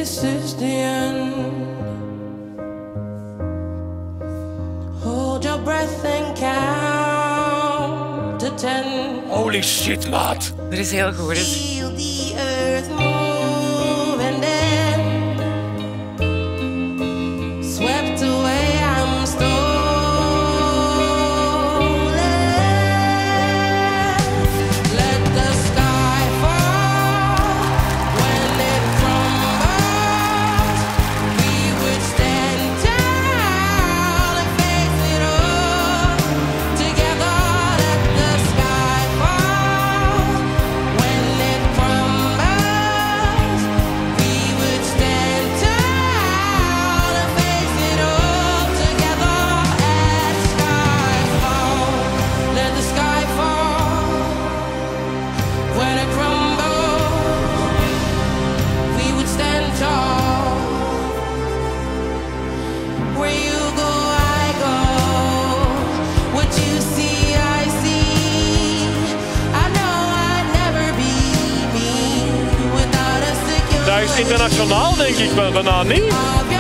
this is the end. Hold your breath and count to 10. Holy shit, maat. Dat is heel goed. Feel the earth move and then swept away, I'm stolen. Let the sky fall when it crumbles. We would stand tall and face it all together. Let the sky fall when it crumbles. We would stand tall and face it all together. Let the sky fall. Let the sky fall when it crumbles. We would stand tall. Where you go, I go. What you see, I see. I know I'd never be me without a Dat is internationaal, denk ik, maar bijna niet. secure